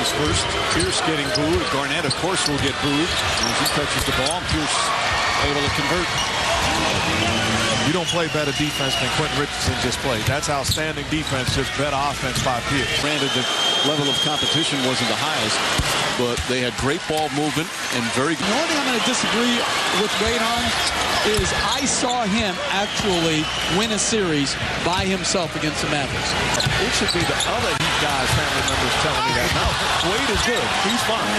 Fouls first. Pierce getting booed. Garnett, of course, will get booed as he touches the ball. Pierce able to convert. You don't play better defense than Quentin Richardson just played. That's outstanding defense, just better offense by Pierce. Granted, the level of competition wasn't the highest, but they had great ball movement and very good. The only thing I'm going to disagree with Wade on is I saw him actually win a series by himself against the Mavericks. It should be the other Heat guys, family members telling me that. No, Wade is good. He's fine.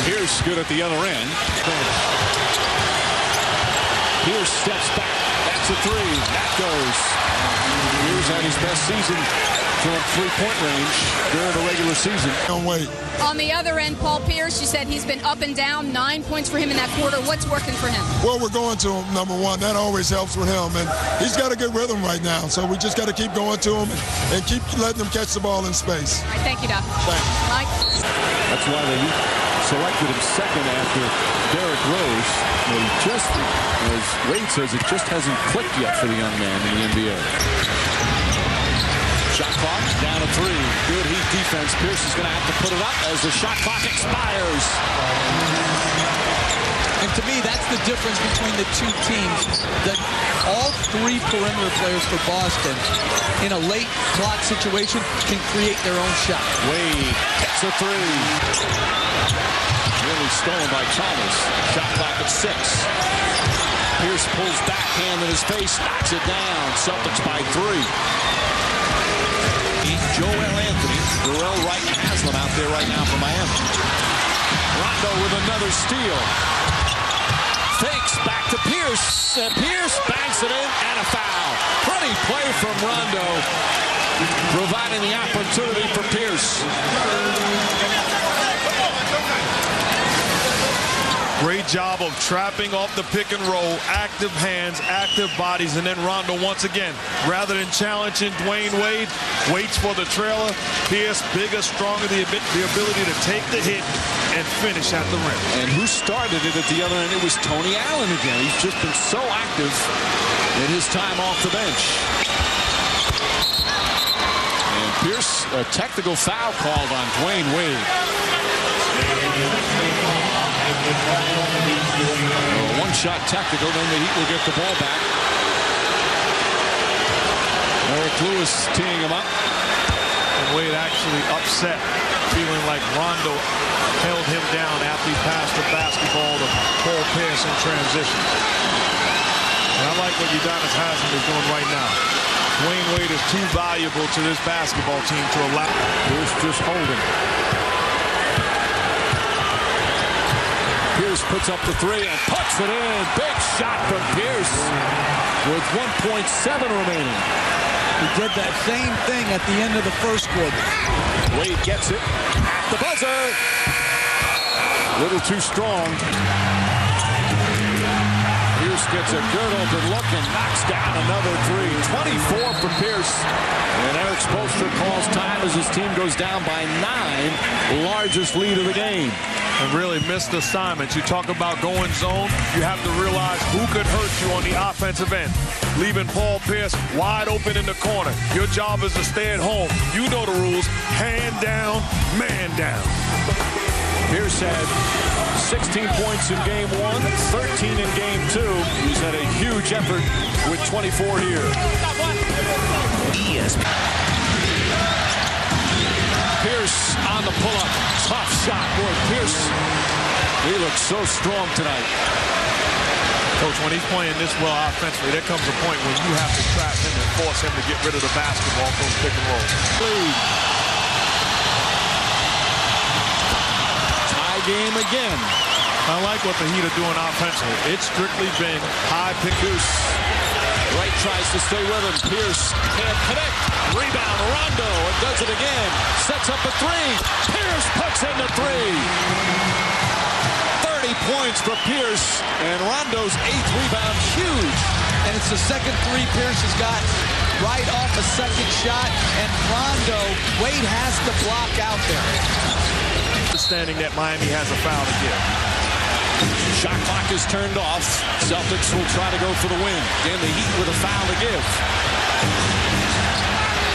Pierce good at the other end. Pierce steps back. That's a three. That goes. Pierce had his best season from three-point range during the regular season. Don't wait. On the other end, Paul Pierce, you said he's been up and down. 9 points for him in that quarter. What's working for him? Well, we're going to him, number one. That always helps with him. And he's got a good rhythm right now. So we just got to keep going to him and keep letting him catch the ball in space. All right, thank you, Doc. Thanks. Mike? That's why the Heat selected him second after Derrick Rose. He just, as Wade says, it just hasn't clicked yet for the young man in the NBA. Shot clock down to three. Good Heat defense. Pierce is going to have to put it up as the shot clock expires. And to me, that's the difference between the two teams, that all three perimeter players for Boston in a late clock situation can create their own shot. Wade hits a three. Nearly stolen by Thomas. Shot clock at 6. Pierce pulls back, hand in his face, knocks it down. Celtics by 3. Joel Anthony, Durrell Wright, and Haslam out there right now for Miami. Rondo with another steal. Fakes back to Pierce. Pierce banks it in and a foul. Pretty play from Rondo, providing the opportunity for Pierce. Great job of trapping off the pick and roll, active hands, active bodies, and then Rondo once again, rather than challenging Dwayne Wade, waits for the trailer. Pierce, bigger, stronger, the ability to take the hit and finish at the rim. And who started it at the other end? It was Tony Allen again. He's just been so active in his time off the bench. And Pierce, a technical foul called on Dwayne Wade. One-shot technical, then the Heat will get the ball back. Eric Lewis teeing him up. And Wade actually upset, feeling like Rondo held him down after he passed the basketball to Paul Pierce in transition. And I like what Udonis Haslem is doing right now. Dwayne Wade is too valuable to this basketball team to allow. Pierce just holding. Pierce puts up the three and puts it in. Big shot from Pierce with 1.7 remaining. He did that same thing at the end of the first quarter. Wade gets it at the buzzer. A little too strong. Pierce gets a good open look and knocks down another three. 24 for Pierce. And Eric Spoelstra calls time as his team goes down by 9. Largest lead of the game. And really missed assignments. You talk about going zone, you have to realize who could hurt you on the offensive end. Leaving Paul Pierce wide open in the corner. Your job is to stay at home. You know the rules. Hand down, man down. Pierce had 16 points in game 1, 13 in game 2. He's had a huge effort with 24 here. Yes. Pierce on the pull-up. Tough shot. Boy, Pierce, he looks so strong tonight. Coach, when he's playing this well offensively, there comes a point when you have to trap him and force him to get rid of the basketball from pick and roll. Tie game again. I like what the Heat are doing offensively. It's strictly been high pick. Wright tries to stay with him. Pierce can't connect. Rebound, Rondo, and does it again. Sets up a three. Pierce puts in the three. 30 points for Pierce, and Rondo's 8th rebound, huge. And it's the second three Pierce has got right off a second shot, and Rondo, Wade has to block out there. Understanding that Miami has a foul to give. Shot clock is turned off. Celtics will try to go for the win. Again, the Heat with a foul to give.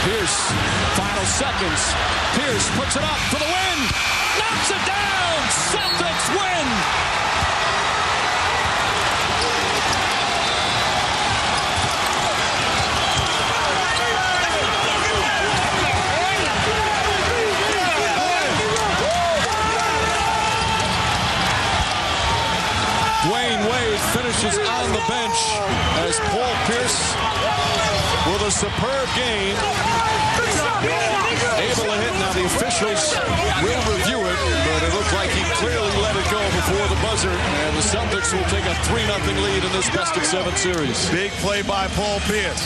Pierce, final seconds. Pierce puts it up for the win. bench as Paul Pierce, with a superb game, able to hit. Now the officials will review it, but it looked like he clearly let it go before the buzzer, and the Celtics will take a 3-0 lead in this best-of-7 series. Big play by Paul Pierce.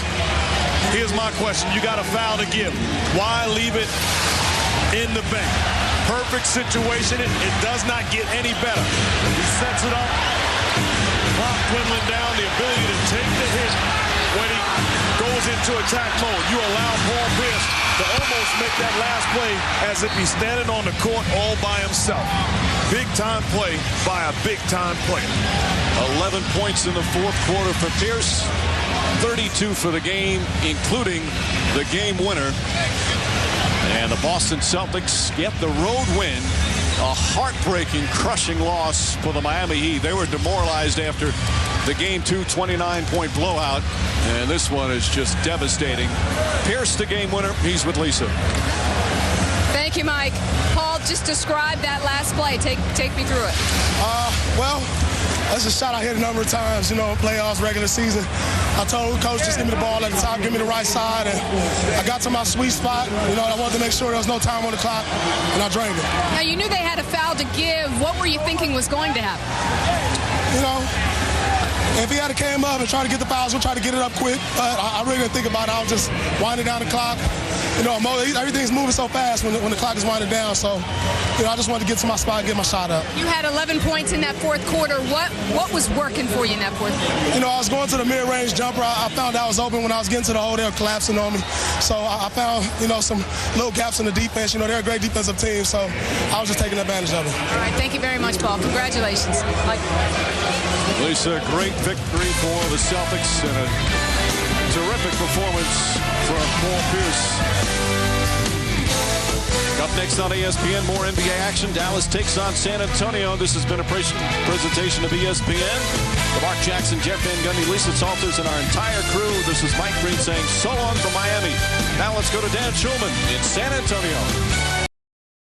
Here's my question. You got a foul to give. Why leave it in the bank? Perfect situation. It does not get any better. He sets it up. Clock dwindling down. The ability to take the hit when he goes into attack mode. You allow Paul Pierce to almost make that last play as if he's standing on the court all by himself. Big-time play by a big-time player. 11 points in the fourth quarter for Pierce. 32 for the game, including the game winner. And the Boston Celtics get the road win. A heartbreaking, crushing loss for the Miami Heat. They were demoralized after the Game 2 29-point blowout. And this one is just devastating. Pierce, the game winner. He's with Lisa. Thank you, Mike. Paul, just describe that last play. Take me through it. Well, that's a shot I hit a number of times, playoffs, regular season. I told Coach, just give me the ball at the top, give me the right side, and I got to my sweet spot. I wanted to make sure there was no time on the clock, and I drained it. Now, you knew they had a foul to give. What were you thinking was going to happen? If he had came up and tried to get the fouls, we'll try to get it up quick. But I really didn't think about it. I was just winding down the clock. Everything's moving so fast when the clock is winding down. So, I just wanted to get to my spot and get my shot up. You had 11 points in that fourth quarter. What was working for you in that fourth quarter? I was going to the mid-range jumper. I found I was open when I was getting to the hole. They were collapsing on me. So I found, some little gaps in the defense. They're a great defensive team. So I was just taking advantage of it. All right. Thank you very much, Paul. Congratulations. Lisa, great victory for the Celtics and a terrific performance for Paul Pierce. Up next on ESPN, more NBA action. Dallas takes on San Antonio. This has been a presentation of ESPN. The Mark Jackson, Jeff Van Gundy, Lisa Salters, and our entire crew. This is Mike Green saying so long from Miami. Now let's go to Dan Schulman in San Antonio.